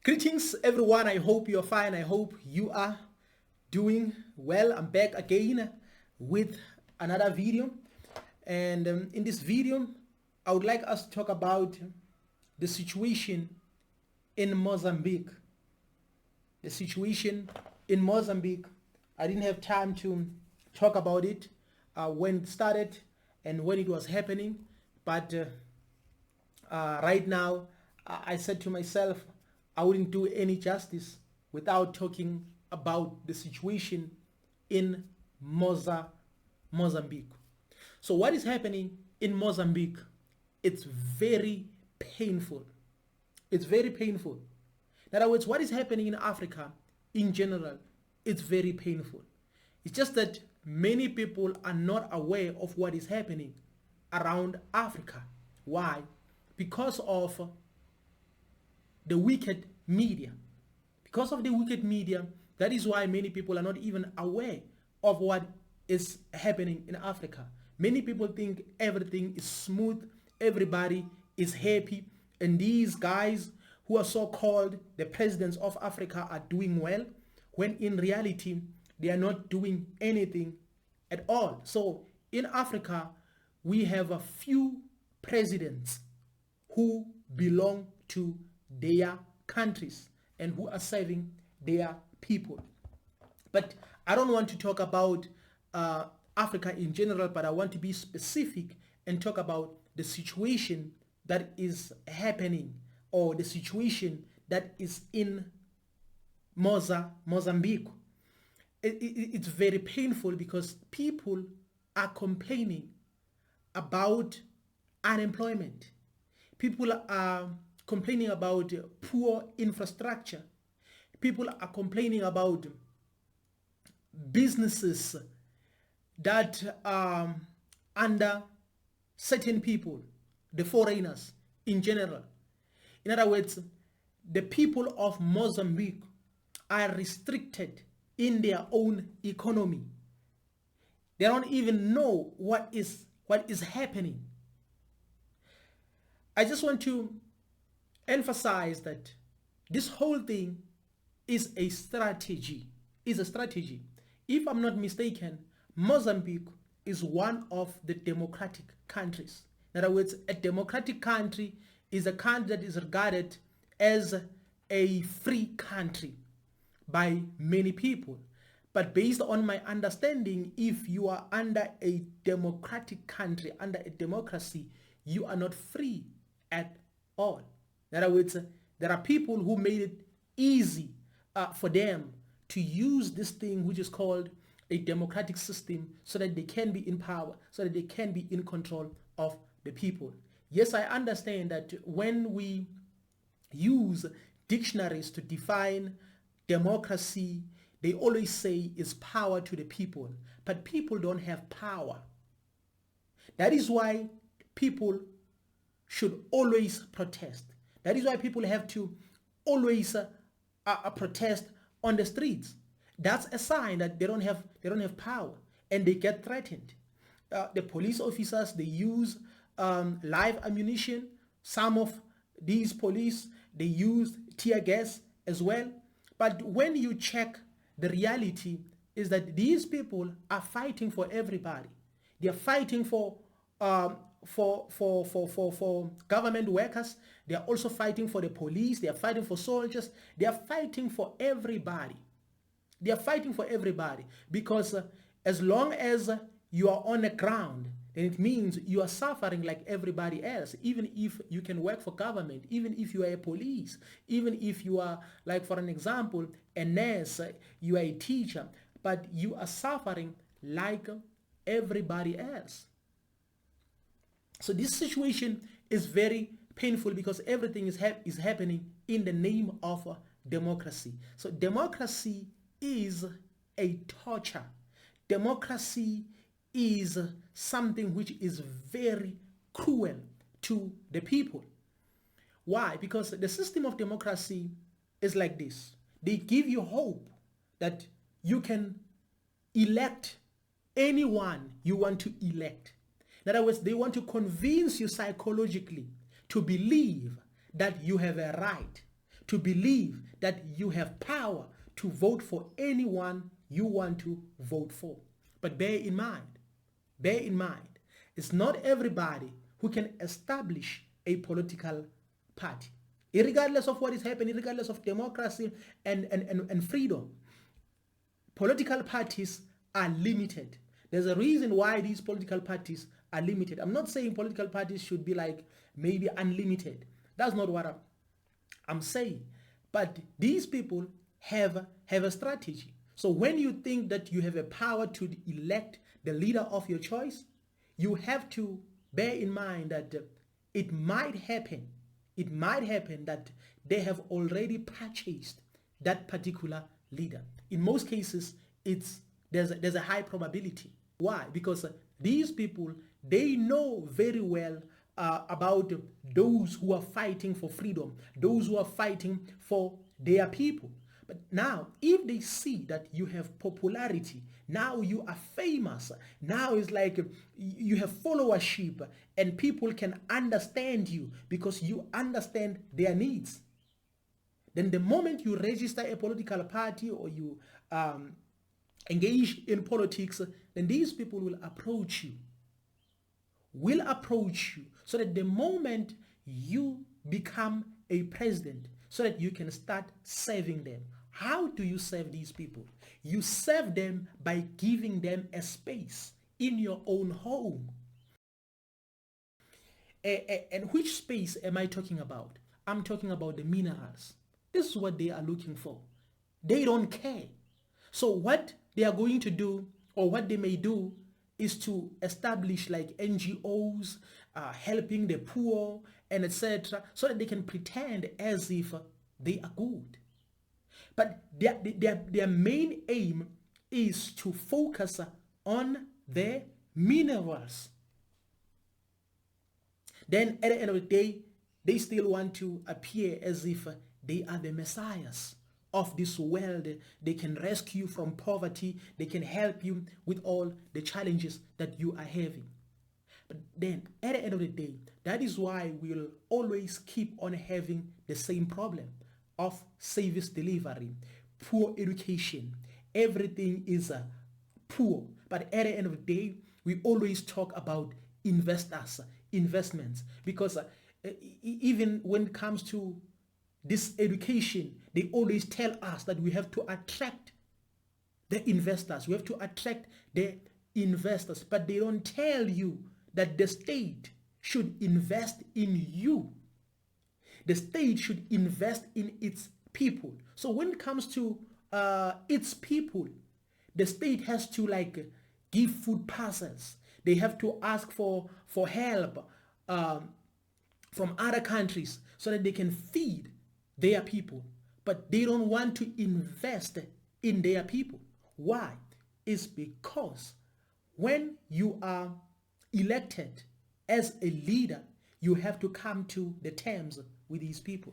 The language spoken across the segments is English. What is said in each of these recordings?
Greetings everyone, I hope you're fine. I hope you are doing well. I'm back again with another video, and in this video I would like us to talk about the situation in Mozambique. The situation in Mozambique. I didn't have time to talk about it when it started and when it was happening, but right now I said to myself I wouldn't do any justice without talking about the situation in Mozambique. So what is happening in Mozambique? It's very painful. It's very painful. In other words, what is happening in Africa in general, it's very painful. It's just that many people are not aware of what is happening around Africa. Why? Because of the wicked media. Because of the wicked media, that is why many people are not even aware of what is happening in Africa. Many people think everything is smooth, everybody is happy, and these guys who are so-called the presidents of Africa are doing well, when in reality they are not doing anything at all. So in Africa, we have a few presidents who belong to their countries and who are serving their people. But I don't want to talk about Africa in general, but I want to be specific and talk about the situation that is happening, or the situation that is in Mozambique. It's very painful because people are complaining about unemployment. People are complaining about poor infrastructure. People are complaining about businesses that are under certain people, the foreigners in general. In other words, the people of Mozambique are restricted in their own economy. They don't even know what is happening. I just want to emphasize that this whole thing is a strategy. If I'm not mistaken, Mozambique is one of the democratic countries. In other words, a democratic country is a country that is regarded as a free country by many people. But based on my understanding, if you are under a democratic country, under a democracy, you are not free at all. In other words, there are people who made it easy for them to use this thing which is called a democratic system, so that they can be in power, so that they can be in control of the people. Yes, I understand that when we use dictionaries to define democracy, they always say is power to the people, but people don't have power. That is why people should always protest. That is why people have to always protest on the streets. That's a sign that they don't have power, and they get threatened. The police officers, they use live ammunition. Some of these police, they use tear gas as well. But when you check, the reality is that these people are fighting for everybody. They are fighting for government workers. They are also fighting for the police. They are fighting for soldiers. They are fighting for everybody. They are fighting for everybody, because as long as you are on the ground, then it means you are suffering like everybody else. Even if you can work for government, even if you are a police, even if you are, like for an example, a nurse, you are a teacher, but you are suffering like everybody else. So this situation is very painful because everything is happening in the name of democracy. So democracy is a torture. Democracy is something which is very cruel to the people. Why? Because the system of democracy is like this. They give you hope that you can elect anyone you want to elect. In other words, they want to convince you psychologically to believe that you have a right to believe that you have power to vote for anyone you want to vote for. But bear in mind, it's not everybody who can establish a political party. Regardless of what is happening, regardless of democracy and freedom, political parties are limited. There's a reason why these political parties are limited. I'm not saying political parties should be like maybe unlimited. That's not what I'm saying. But these people have a strategy. So when you think that you have a power to elect the leader of your choice, you have to bear in mind that it might happen that they have already purchased that particular leader. In most cases, there's a high probability. Why? Because these people, they know very well about those who are fighting for freedom, those who are fighting for their people. But now, if they see that you have popularity, now you are famous, now it's like you have followership and people can understand you because you understand their needs. Then the moment you register a political party or you engage in politics, then these people will approach you so that the moment you become a president, so that you can start serving them. How do you serve these people? You serve them by giving them a space in your own home. And which space am I talking about? I'm talking about the minerals. This is what they are looking for. They don't care. So what they are going to do, or what they may do, is to establish like NGOs, helping the poor and etc., so that they can pretend as if they are good. But their main aim is to focus on their minerals. Then at the end of the day, they still want to appear as if they are the messiahs of this world. They can rescue you from poverty. They can help you with all the challenges that you are having. But then at the end of the day, that is why we'll always keep on having the same problem of service delivery, poor education. Everything is poor. But at the end of the day, we always talk about investments, because even when it comes to this education, they always tell us that we have to attract the investors. We have to attract the investors, but they don't tell you that the state should invest in you. The state should invest in its people. So when it comes to its people, the state has to like give food parcels. They have to ask for help from other countries so that they can feed their people. But they don't want to invest in their people. Why? It's because when you are elected as a leader, you have to come to the terms with these people.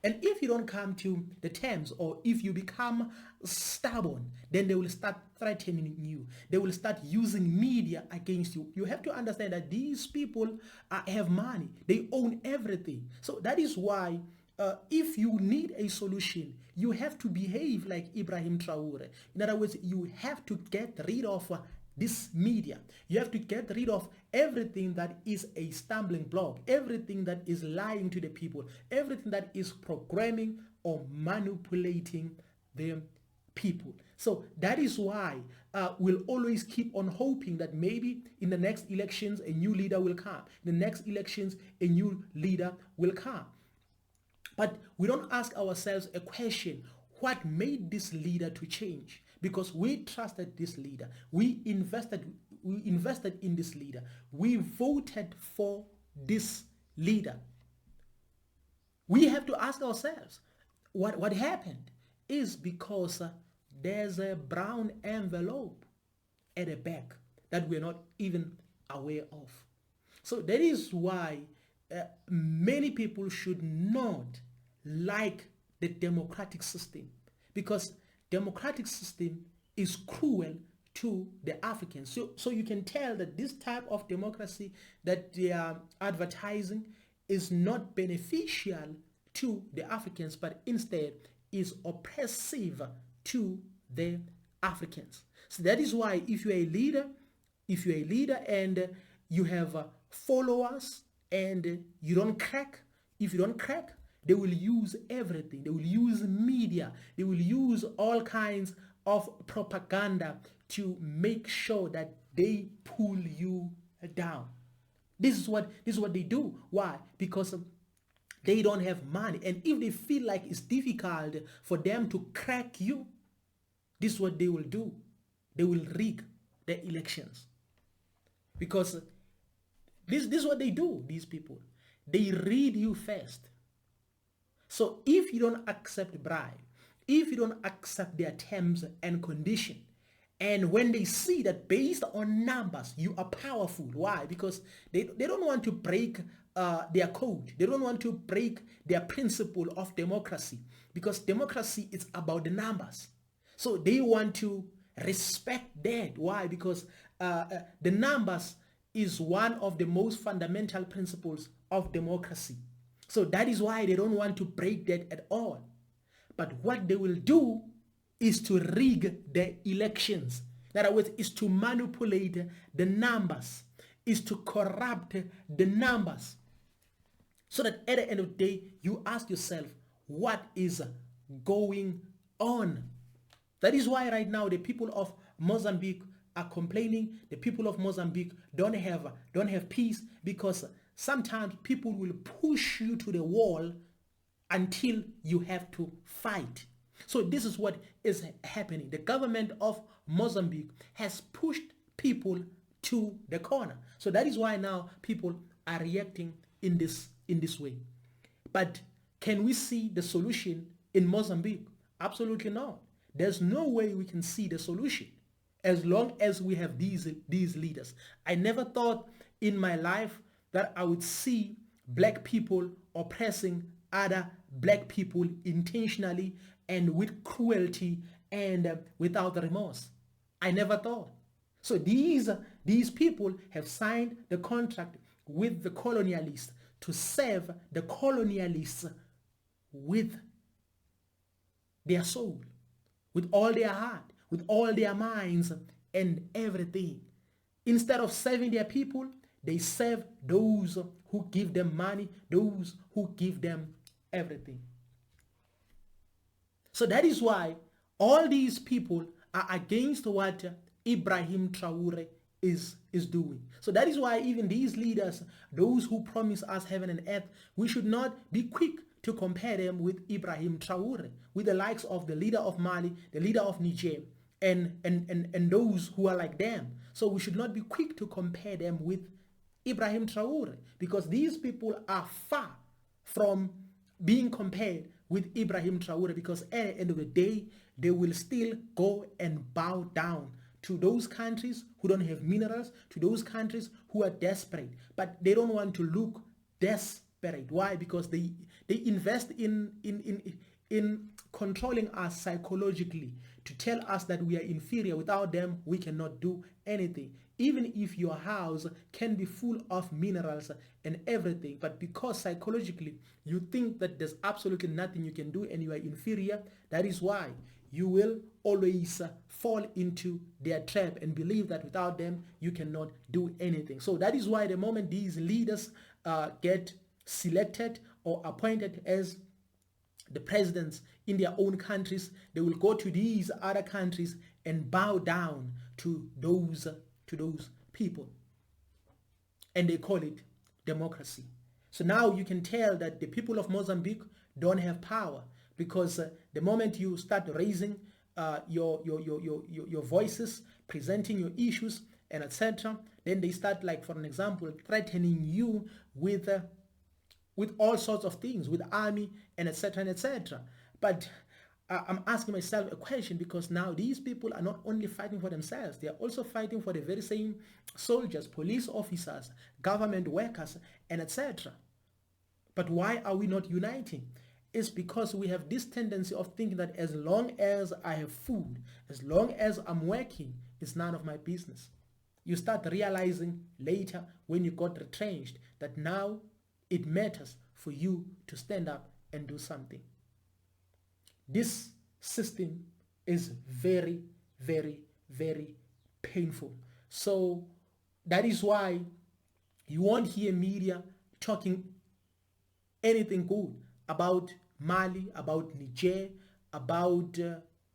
And if you don't come to the terms, or if you become stubborn, then they will start threatening you. They will start using media against you. You have to understand that these people have money. They own everything. So that is why if you need a solution, you have to behave like Ibrahim Traore. In other words, you have to get rid of this media. You have to get rid of everything that is a stumbling block, everything that is lying to the people, everything that is programming or manipulating the people. So that is why we'll always keep on hoping that maybe in the next elections a new leader will come. In the next elections a new leader will come. But we don't ask ourselves a question: what made this leader to change? Because we trusted this leader. We invested in this leader. We voted for this leader. We have to ask ourselves, what happened? Is because there's a brown envelope at the back that we're not even aware of. So that is why many people should not like the democratic system, because democratic system is cruel to the Africans. So you can tell that this type of democracy that they are advertising is not beneficial to the Africans, but instead is oppressive to the Africans. So that is why if you're a leader and you have followers and you don't crack, if you don't crack, they will use everything. They will use media. They will use all kinds of propaganda to make sure that they pull you down. This is what they do. Why? Because they don't have money. And if they feel like it's difficult for them to crack you, this is what they will do. They will rig the elections. Because this is what they do, these people. They read you first. So if you don't accept bribe, if you don't accept their terms and condition, and when they see that based on numbers, you are powerful. Why? Because they don't want to break their code. They don't want to break their principle of democracy. Because democracy is about the numbers. So they want to respect that. Why? Because the numbers is one of the most fundamental principles of democracy. So that is why they don't want to break that at all. But what they will do is to rig the elections. In other words, is to manipulate the numbers, is to corrupt the numbers. So that at the end of the day, you ask yourself, what is going on? That is why right now the people of Mozambique are complaining. The people of Mozambique don't have peace, because sometimes people will push you to the wall until you have to fight. So this is what is happening. The government of Mozambique has pushed people to the corner. So that is why now people are reacting in this way. But can we see the solution in Mozambique? Absolutely not. There's no way we can see the solution as long as we have these leaders. I never thought in my life that I would see black people oppressing other black people intentionally and with cruelty and without remorse. I never thought. So these people have signed the contract with the colonialists to serve the colonialists with their soul, with all their heart, with all their minds and everything. Instead of serving their people, they serve those who give them money, those who give them everything. So that is why all these people are against what Ibrahim Traore is doing. So that is why even these leaders, those who promise us heaven and earth, we should not be quick to compare them with Ibrahim Traore, with the likes of the leader of Mali, the leader of Niger, and those who are like them. So we should not be quick to compare them with Ibrahim Traore, because these people are far from being compared with Ibrahim Traore, because at the end of the day, they will still go and bow down to those countries who don't have minerals, to those countries who are desperate, but they don't want to look desperate. Why? Because they invest in controlling us psychologically, to tell us that we are inferior. Without them, we cannot do anything. Even if your house can be full of minerals and everything, but because psychologically you think that there's absolutely nothing you can do and you are inferior, that is why you will always fall into their trap and believe that without them you cannot do anything. So that is why the moment these leaders get selected or appointed as the presidents in their own countries, they will go to these other countries and bow down to those people, and they call it democracy. So now you can tell that the people of Mozambique don't have power, because the moment you start raising your voices, presenting your issues and etc., then they start, like for an example, threatening you with all sorts of things, with army and etc. and etc. But I'm asking myself a question, because now these people are not only fighting for themselves, they are also fighting for the very same soldiers, police officers, government workers, and etc. But why are we not uniting? It's because we have this tendency of thinking that as long as I have food, as long as I'm working, it's none of my business. You start realizing later, when you got retrenched, that now it matters for you to stand up and do something. This system is very, very, very painful. So that is why you won't hear media talking anything good about Mali, about Niger, about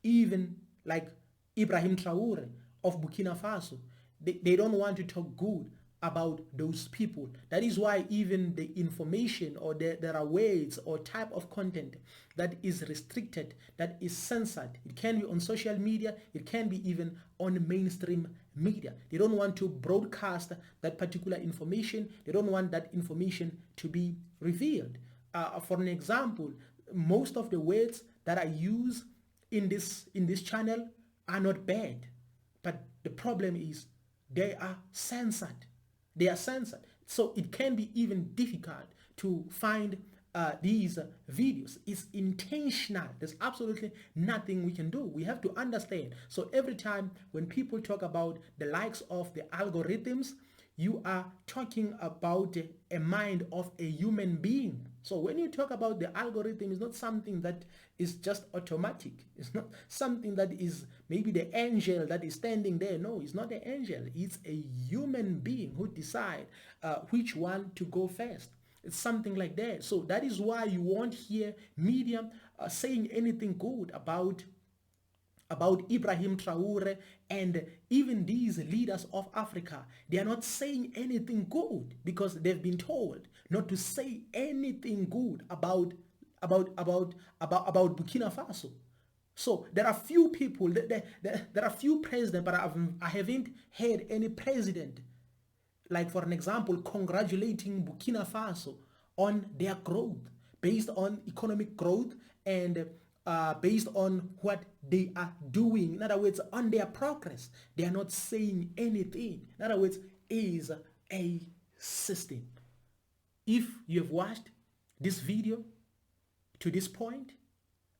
even like Ibrahim Traore of Burkina Faso. They don't want to talk good about those people. That is why even the information or there are words or type of content that is restricted, that is censored. It can be on social media, it can be even on mainstream media. They don't want to broadcast that particular information. They don't want that information to be revealed. For an example, most of the words that I use in this channel are not bad, but the problem is they are censored. They are censored, so it can be even difficult to find these videos. It's intentional. There's absolutely nothing we can do. We have to understand. So every time when people talk about the likes of the algorithms, you are talking about a mind of a human being. So when you talk about the algorithm, it's not something that is just automatic. It's not something that is maybe the angel that is standing there. No, it's not the angel. It's a human being who decide which one to go first. It's something like that. So that is why you won't hear media saying anything good about Ibrahim Traore and even these leaders of Africa. They are not saying anything good because they've been told not to say anything good about Burkina Faso. So there are few people, there are few presidents, but I haven't heard any president, like for an example, congratulating Burkina Faso on their growth, based on economic growth and based on what they are doing. In other words, on their progress. They are not saying anything. In other words, is a system. If you have watched this video to this point,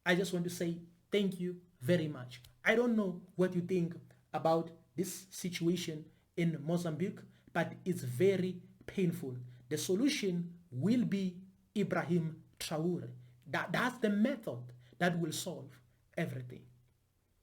I just want to say thank you very much. I don't know what you think about this situation in Mozambique, but it's very painful. The solution will be Ibrahim Traore. That's the method that will solve everything.